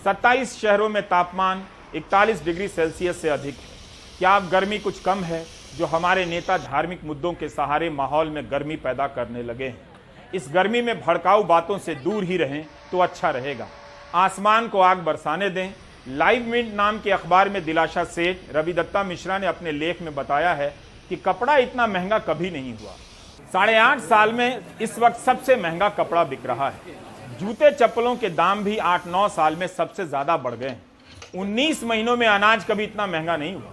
27 शहरों में तापमान 41 डिग्री सेल्सियस से अधिक है। क्या अब गर्मी कुछ कम है? जो हमारे नेता धार्मिक मुद्दों के सहारे माहौल में गर्मी पैदा करने लगे हैं। इस गर्मी में भड़काऊ बातों से दूर ही रहें तो अच्छा रहेगा। आसमान को आग बरसाने दें। लाइव मिंट नाम के अखबार में दिलाशा सेठ रवि दत्ता मिश्रा ने अपने लेख में बताया है कि कपड़ा इतना महंगा कभी नहीं हुआ। 8.5 साल में इस वक्त सबसे महंगा कपड़ा बिक रहा है। जूते चप्पलों के दाम भी 8-9 साल में सबसे ज्यादा बढ़ गए हैं। 19 महीनों में अनाज कभी इतना महंगा नहीं हुआ।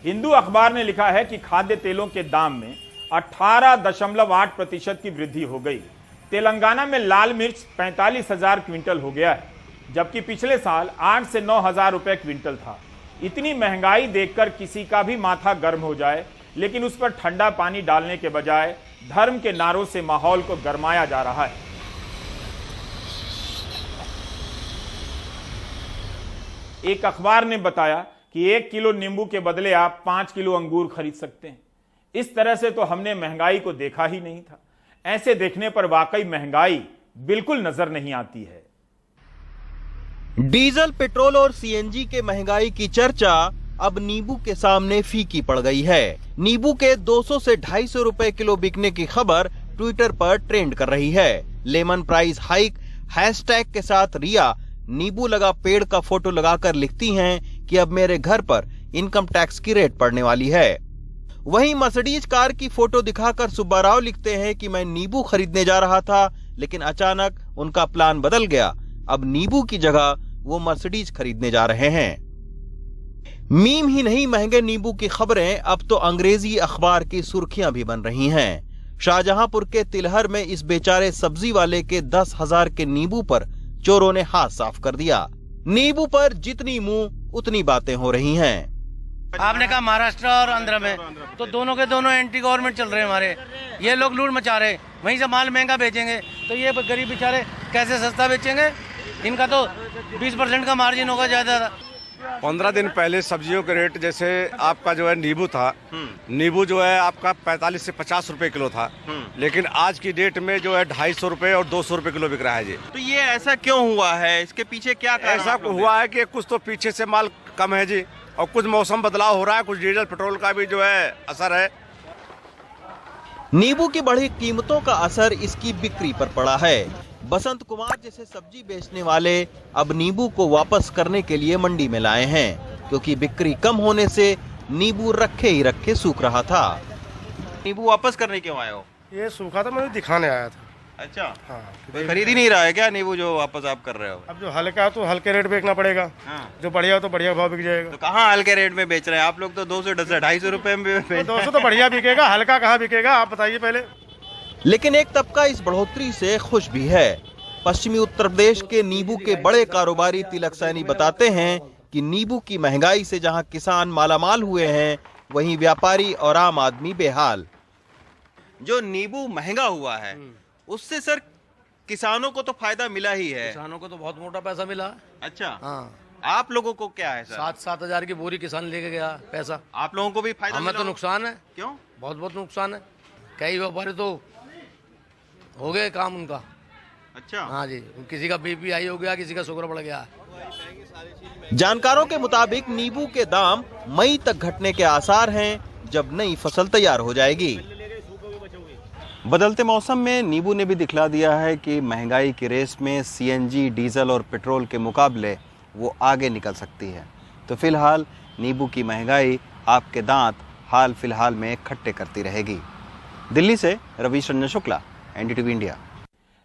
हिंदू अखबार ने लिखा है कि खाद्य तेलों के दाम में 18.8% की वृद्धि हो गई। तेलंगाना में लाल मिर्च 45,000 क्विंटल हो गया है, जबकि पिछले साल 8 से 9 हजार रुपए क्विंटल था। इतनी महंगाई देखकर किसी का भी माथा गर्म हो जाए, लेकिन उस पर ठंडा पानी डालने के बजाय धर्म के नारों से माहौल को गरमाया जा रहा है। एक अखबार ने बताया कि 1 किलो नींबू के बदले आप 5 किलो अंगूर खरीद सकते हैं। इस तरह से तो हमने महंगाई को देखा ही नहीं था। ऐसे देखने पर वाकई महंगाई बिल्कुल नजर नहीं आती है। डीजल, पेट्रोल और सीएनजी के महंगाई की चर्चा अब नींबू के सामने फीकी पड़ गई है। नींबू के 200 से 250 रुपए किलो बिकने की खबर ट्विटर पर ट्रेंड कर रही है। लेमन प्राइस हाइक हैशटैग के साथ रिया नींबू लगा पेड़ का फोटो लगाकर लिखती हैं कि अब मेरे घर पर इनकम टैक्स की रेट पड़ने वाली है। वहीं मर्सिडीज कार की फोटो दिखाकर सुब्बाराव लिखते हैं कि मैं नींबू खरीदने जा रहा था, लेकिन अचानक उनका प्लान बदल गया। अब नींबू की जगह वो मर्सिडीज खरीदने जा रहे हैं। मीम ही नहीं, महंगे नींबू की खबरें अब तो अंग्रेजी अखबार की सुर्खियां भी बन रही हैं। शाहजहांपुर के तिलहर में इस बेचारे सब्जी वाले के 10,000 के नींबू पर चोरों ने हाथ साफ कर दिया। नींबू पर जितनी मुंह उतनी बातें हो रही हैं। आपने कहा महाराष्ट्र और आंध्र में, तो दोनों के दोनों एंटी गवर्नमेंट चल रहे हैं हमारे। ये लोग लूट मचा रहे, वहीं से माल महंगा बेचेंगे तो ये गरीब बेचारे कैसे सस्ता बेचेंगे? इनका तो 20% का मार्जिन होगा ज्यादा। 15 दिन पहले सब्जियों के रेट, जैसे आपका जो है नींबू था, नींबू जो है आपका 45 से 50 रुपए किलो था, लेकिन आज की डेट में जो है 250 रुपए और 200 रुपए किलो बिक रहा है जी। तो ये ऐसा क्यों हुआ है? इसके पीछे क्या कारण? ऐसा हुआ है कि कुछ तो पीछे से माल कम है जी, और कुछ मौसम बदलाव हो रहा है, कुछ डीजल पेट्रोल का भी जो है असर है। नींबू की बढ़ी कीमतों का असर इसकी बिक्री पर पड़ा है। बसंत कुमार जैसे सब्जी बेचने वाले अब नींबू को वापस करने के लिए मंडी में लाए हैं, क्योंकि बिक्री कम होने से नींबू रखे ही रखे सूख रहा था। नींबू वापस करने क्यों आए हो? ये सूखा था, मैं दिखाने आया था। अच्छा, हाँ, तो खरीद ही नहीं रहा है क्या नींबू जो वापस आप कर रहे हो? अब जो हल्का है तो हल्के रेट बेचना पड़ेगा। हाँ। जो बढ़िया हो तो बढ़िया भाव बिक जाएगा। तो कहाँ हल्के रेट में बेच रहे हैं आप लोग? तो 200 250 रुपए में 200 तो बढ़िया बिकेगा, हल्का कहाँ बिकेगा आप बताइए पहले। लेकिन एक तबका इस बढ़ोतरी से खुश भी है। पश्चिमी उत्तर प्रदेश के नींबू के बड़े कारोबारी तिलक सैनी बताते हैं कि नींबू की महंगाई से जहां किसान मालामाल हुए हैं, वहीं व्यापारी और आम आदमी बेहाल। जो नींबू महंगा हुआ है उससे सर किसानों को तो फायदा मिला ही है। किसानों को तो बहुत मोटा पैसा मिला। अच्छा, हाँ, आप लोगों को क्या है सर? 7-7 हजार की बोरी किसान लेके गया पैसा। आप लोगों को भी फायदा हमें मिला? तो नुकसान है। क्यों? बहुत नुकसान है। कई व्यापारी तो हो गए काम उनका। अच्छा, हाँ जी, किसी का बीपी हाई हो गया, किसी का शुगर बढ़ गया। जानकारों के मुताबिक नींबू के दाम मई तक घटने के आसार हैं, जब नई फसल तैयार हो जाएगी। बदलते मौसम में नींबू ने भी दिखला दिया है कि महंगाई की रेस में सीएनजी, डीजल और पेट्रोल के मुकाबले वो आगे निकल सकती है। तो फिलहाल नींबू की महंगाई आपके दांत हाल फिलहाल में खट्टे करती रहेगी। दिल्ली से Ravish Ranjan Shukla, NDTV India.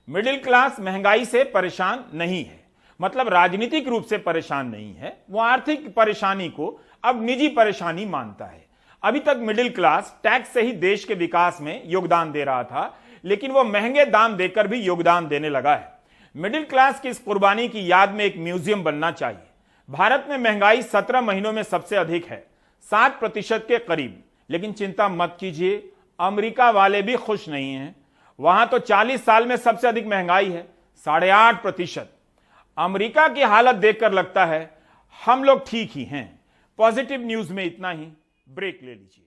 Middle class महंगाई से परेशान नहीं है, मतलब राजनीतिक रूप से परेशान नहीं है। वो आर्थिक परेशानी को अब निजी परेशानी मानता है। अभी तक मिडिल क्लास टैक्स से ही देश के विकास में योगदान दे रहा था, लेकिन वो महंगे दाम देकर भी योगदान देने लगा है। मिडिल क्लास की इस कुर्बानी की याद में एक म्यूजियम बनना चाहिए। भारत में महंगाई 17 महीनों में सबसे अधिक है, 7% के करीब। लेकिन चिंता मत कीजिए, अमेरिका वाले भी खुश नहीं हैं। वहां तो 40 साल में सबसे अधिक महंगाई है, 8.5%। अमेरिका की हालत देखकर लगता है हम लोग ठीक ही हैं। पॉजिटिव न्यूज में इतना ही। ब्रेक ले लीजिए।